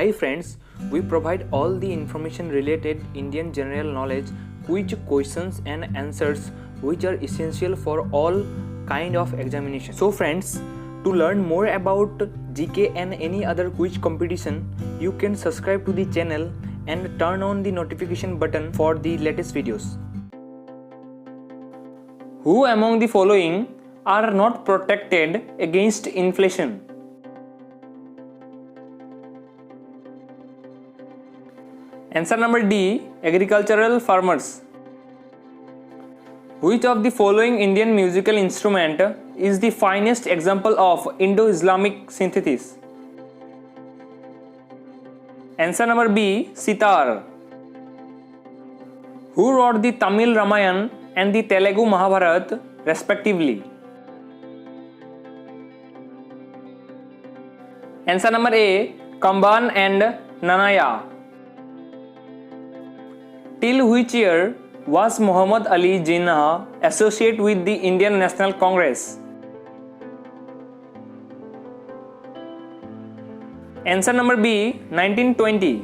Hi friends, we provide all the information related Indian general knowledge, which questions and answers which are essential for all kind of examination. So friends, to learn more about GK and any other quiz competition, you can subscribe to the channel and turn on the notification button for the latest videos. Who among the following are not protected against inflation? Answer number D, agricultural farmers. Which of the following Indian musical instrument is the finest example of Indo-Islamic synthesis? Answer number B, sitar. Who wrote the Tamil Ramayana and the Telugu Mahabharata respectively? Answer number A, Kamban and Nanaya. Till which year was Muhammad Ali Jinnah associated with the Indian National Congress? Answer number B, 1920.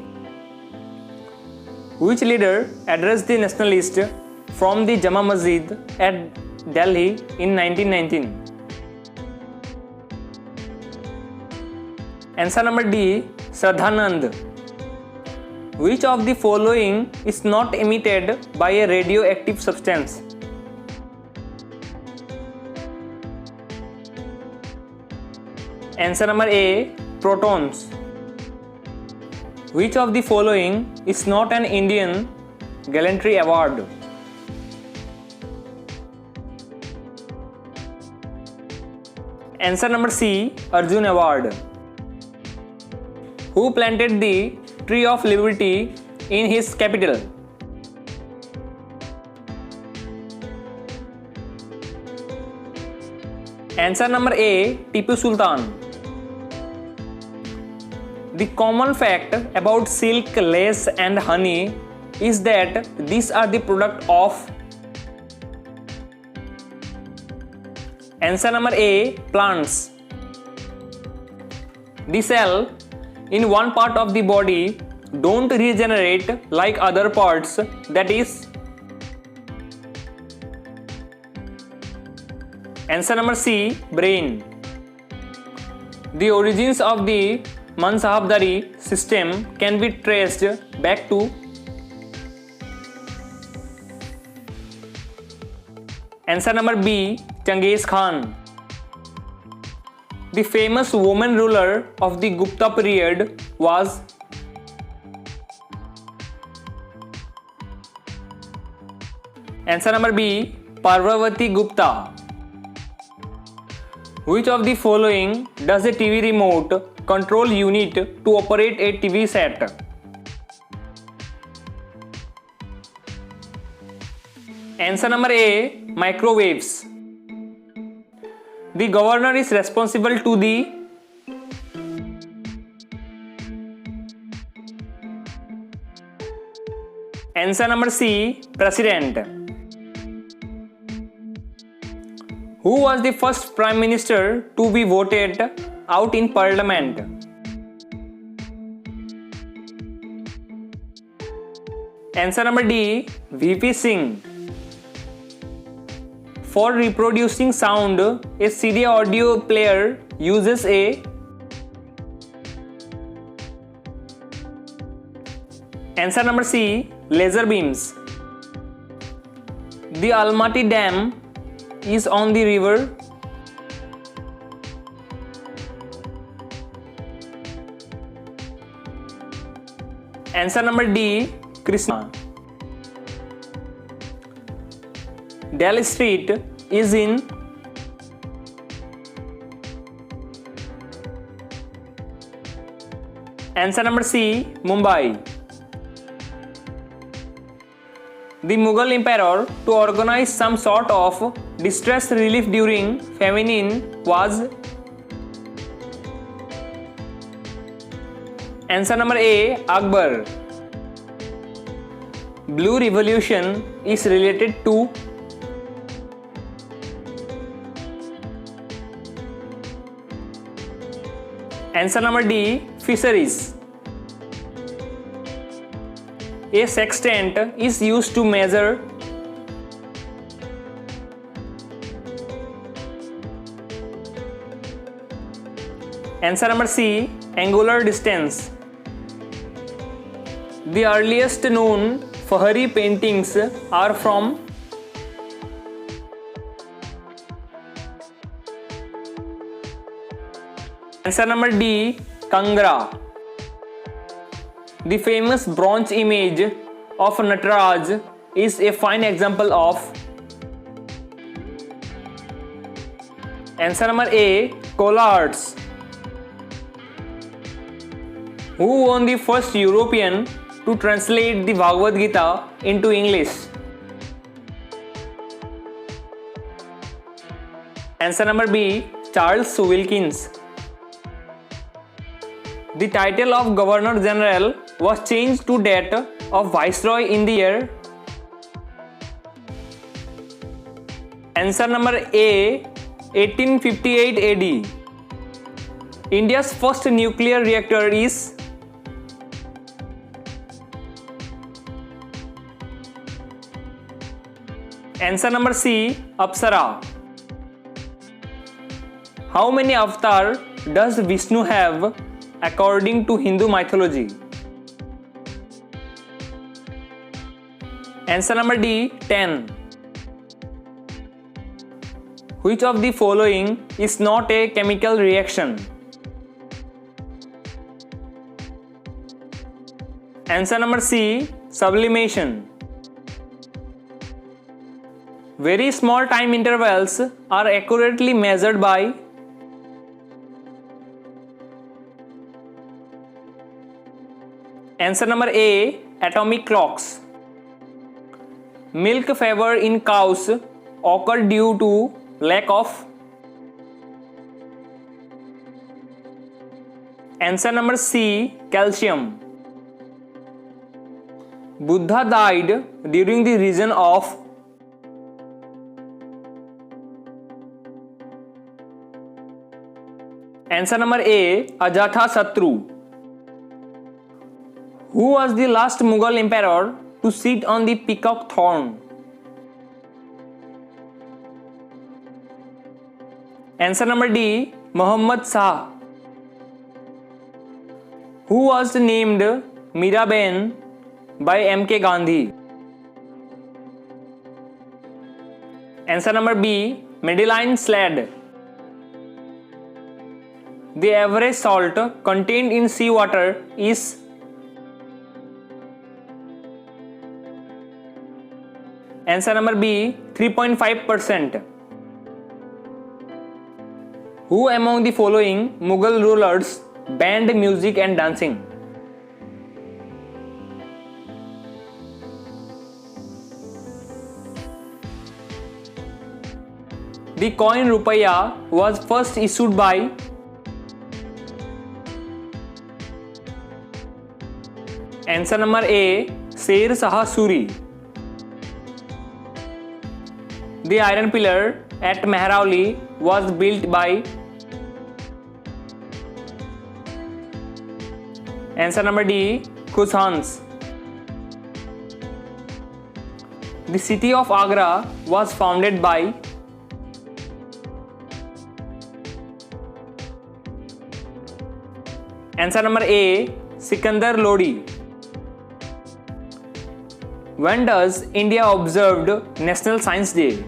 Which leader addressed the nationalists from the Jama Masjid at Delhi in 1919? Answer number D, Shraddhanand. Which of the following is not emitted by a radioactive substance? Answer number A, protons. Which of the following is not an Indian gallantry award? Answer number C, Arjun Award. Who planted the Tree of Liberty in his capital? Answer number A, Tipu Sultan. The common fact about silk, lace and honey is that these are the product of. Answer number A, plants. The cell in one part of the body don't regenerate like other parts, that is. Answer number C, brain. The origins of the Mansahabdari system can be traced back to. Answer number B, Genghis Khan. The famous woman ruler of the Gupta period was. Answer number B, Parvati Gupta. Which of the following does a TV remote control unit to operate a TV set? Answer number A, microwaves. The governor is responsible to the. Answer number C, president. Who was the first prime minister to be voted out in parliament? Answer number D, VP Singh. For reproducing sound, a CD audio player uses a. Answer number C, laser beams. The Almaty Dam is on the river. Answer number D, Krishna. Delhi Street is in. Answer number C, Mumbai. The Mughal emperor, to organize some sort of distress relief during famine, was. Answer number A, Akbar. Blue Revolution is related to. Answer number D, fisheries. A sextant is used to measure answer number C, angular distance. The earliest known Fahari paintings are from answer number D, Kangra. The famous bronze image of Nataraj is a fine example of answer number A, Collards. Who won the first European to translate the Bhagavad Gita into English? Answer number B, Charles Wilkins. The title of Governor General was changed to that of Viceroy in the year. Answer number A, 1858 AD. India's first nuclear reactor is answer number C, Apsara. How many avatars does Vishnu have according to Hindu mythology? Answer number D, 10. Which of the following is not a chemical reaction? Answer number C, sublimation. Very small time intervals are accurately measured by answer number A, atomic clocks. Milk fever in cows occur due to lack of answer number C, calcium. Buddha died during the reign of answer number A, Ajatasattu. Who was the last Mughal emperor to sit on the peacock throne? Answer number D, Muhammad Shah. Who was named Miraben by M.K. Gandhi? Answer number B, Madeline Slade. The average salt contained in seawater is answer number B, 3.5%. Who among the following Mughal rulers banned music and dancing? The coin Rupaya was first issued by answer number A, Sher Shah Suri. The iron pillar at Mehrauli was built by answer number D, Kushans. The city of Agra was founded by answer number A, Sikandar Lodi. When does India observe National Science Day?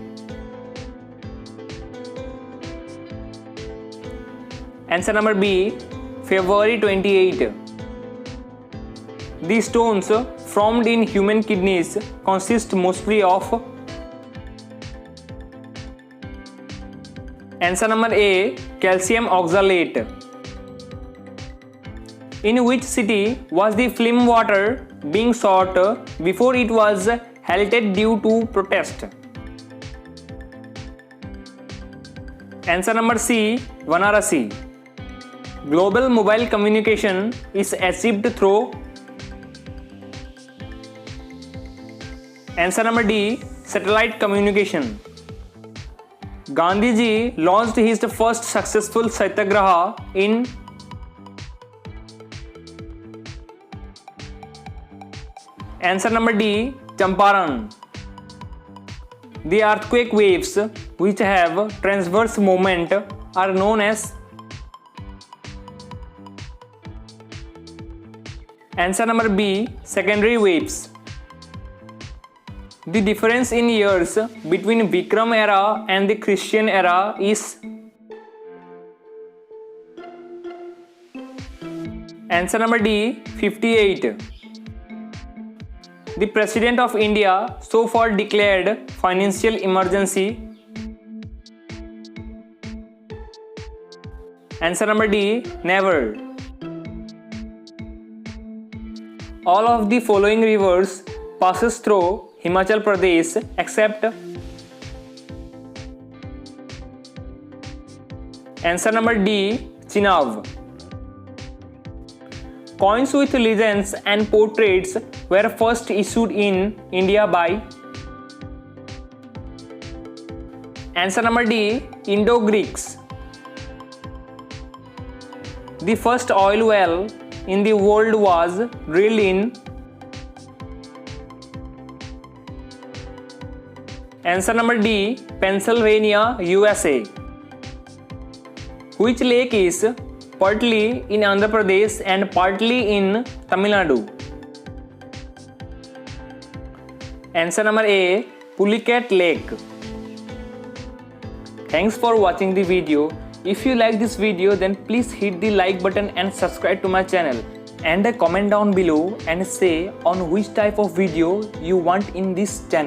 Answer number B, February 28. The stones formed in human kidneys consist mostly of answer number A, calcium oxalate. In which city was the film water being sought before it was halted due to protest? Answer number C, Varanasi. Global mobile communication is achieved through answer number D, satellite communication. Gandhiji launched his first successful satyagraha in Answer number D, Champaran. The earthquake waves which have transverse movement are known as. Answer number B, secondary waves. The difference in years between Vikram era and the Christian era is. Answer number D, 58. The President of India so far declared financial emergency. Answer number D, never. All of the following rivers passes through Himachal Pradesh except. Answer number D, Chenab. Coins with legends and portraits were first issued in India by. Answer number D, Indo-Greeks. The first oil well in the world was drilled in. Answer number D, Pennsylvania, USA. Which lake is partly in Andhra Pradesh and partly in Tamil Nadu? Answer number A, Pulicat Lake. Thanks for watching the video. If you like this video, then please hit the like button and subscribe to my channel. And comment down below and say on which type of video you want in this channel.